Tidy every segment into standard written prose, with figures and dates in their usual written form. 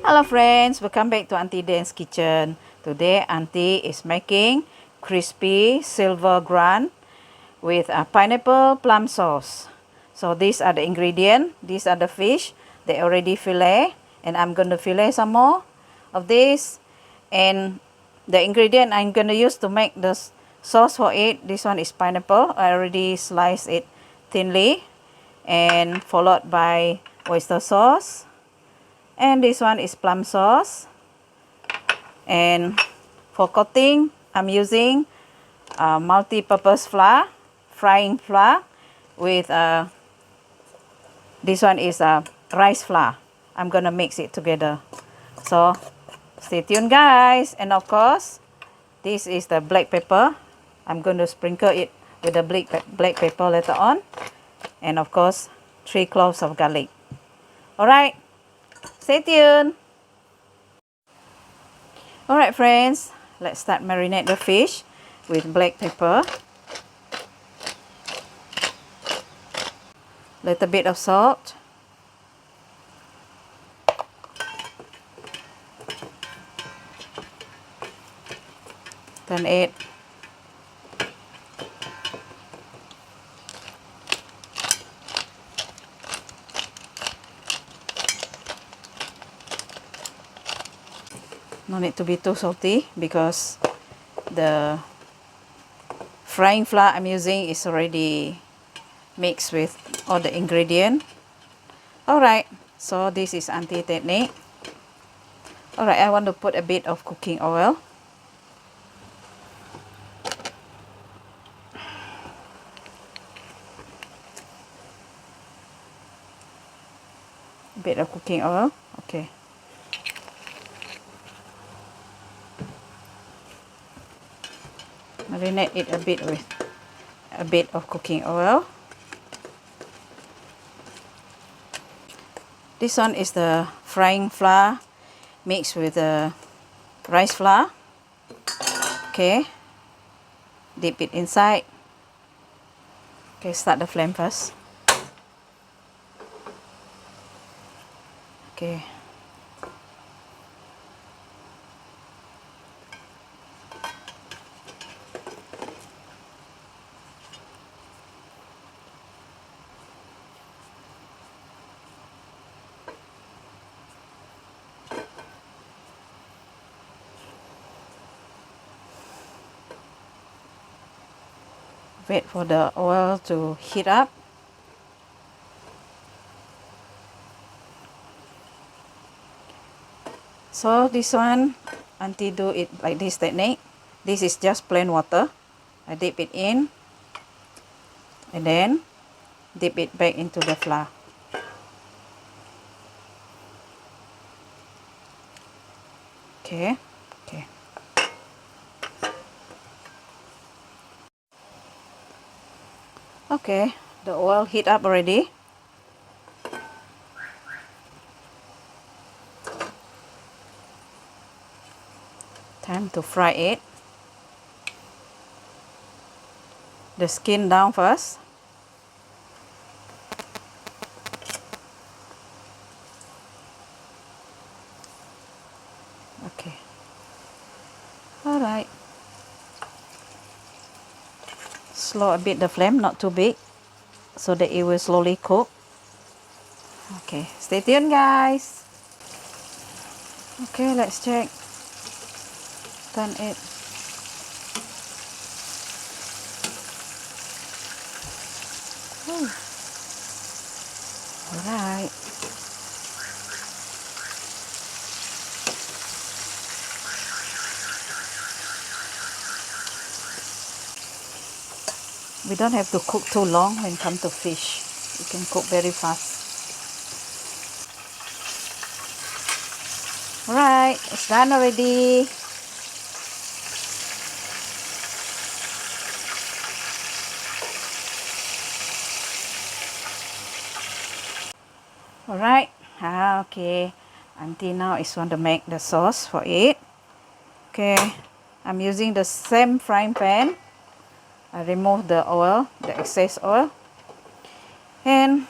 Hello friends, welcome back to Aunty Dann's kitchen. Today Aunty is making crispy silver grunt with a pineapple plum sauce. So these are the ingredients. These are the fish. They already fillet, and I'm going to fillet some more of this. And the ingredient I'm going to use to make the sauce for it, this one is pineapple. I already sliced it thinly, and followed by oyster sauce. And this one is plum sauce. And for coating, I'm using multi-purpose flour, frying flour, with this one is rice flour. I'm gonna mix it together. So stay tuned, guys. And of course, this is the black pepper. I'm going to sprinkle it with the black pepper later on. And of course, 3 cloves of garlic. Alright, stay tuned. Alright friends, let's start marinate the fish with black pepper, little bit of salt, then it no need to be too salty because the frying flour I'm using is already mixed with all the ingredients. Alright, so this is Aunty technique. Alright, I want to put a bit of cooking oil. A bit of cooking oil, okay. Marinate it a bit with a bit of cooking oil. This one is the frying flour mixed with the rice flour. Okay, dip it inside. Okay, start the flame first. Okay. Wait for the oil to heat up. So this one, Aunty do it like this technique. This is just plain water. I dip it in and then dip it back into the flour. Okay, okay. Okay, the oil heat up already. Time to fry it. The skin down first. Okay. Alright. Slow a bit the flame, not too big, so that it will slowly cook. Okay, stay tuned, guys. Okay, let's check. Turn it. Alright. We don't have to cook too long when it comes to fish. You can cook very fast. Alright, it's done already. Alright, okay. Aunty now is want to make the sauce for it. Okay, I'm using the same frying pan. I remove the oil, the excess oil. And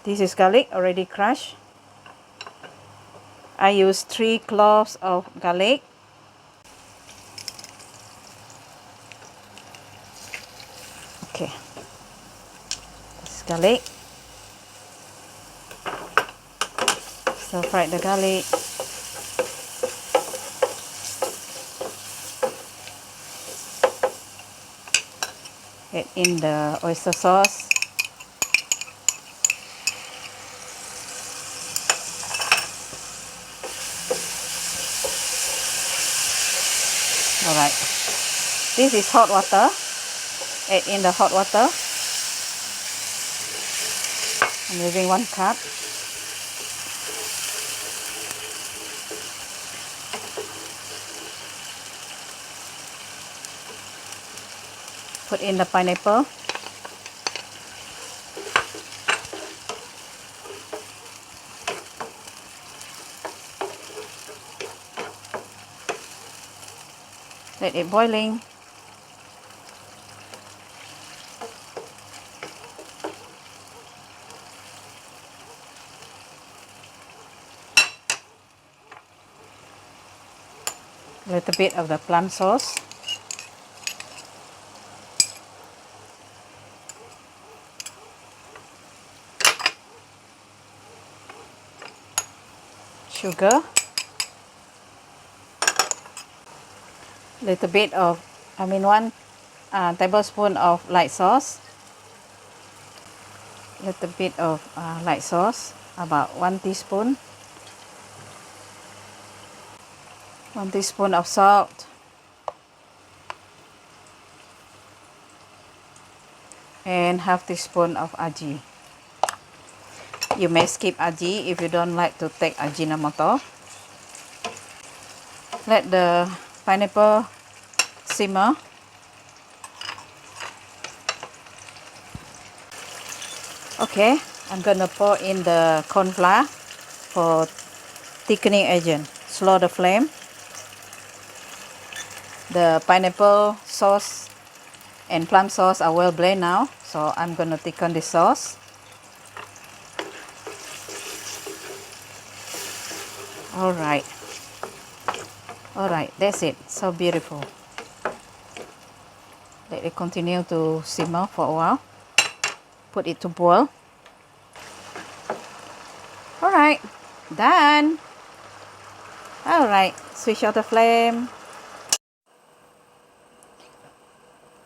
This is garlic already crushed. I use 3 cloves of garlic. Okay, this is garlic. Stir fry the garlic. Add in the oyster sauce. Alright, this is hot water. Add in the hot water. I'm using 1 cup. Put in the pineapple. Let it boiling. A little bit of the plum sauce. Sugar. Little bit of, 1 tablespoon of light sauce. Little bit of light sauce, about 1 teaspoon. 1 teaspoon of salt. And half teaspoon of aji. You may skip aji if you don't like to take ajinomoto. Let the pineapple simmer. Okay, I'm gonna pour in the corn flour for thickening agent. Slow the flame. The pineapple sauce and plum sauce are well blended now, so I'm gonna thicken the sauce. Alright, that's it. So beautiful. Let it continue to simmer for a while. Put it to boil. Alright, done. Alright, switch off the flame.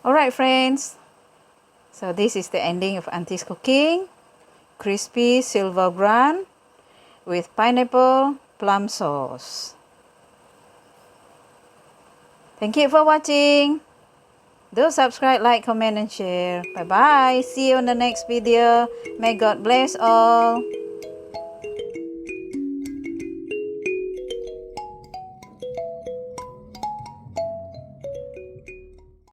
Alright friends, so this is the ending of Auntie's cooking. Crispy silver grunt with pineapple plum sauce. Thank you for watching. Do subscribe, like, comment and share. Bye bye. See you in the next video. May God bless all.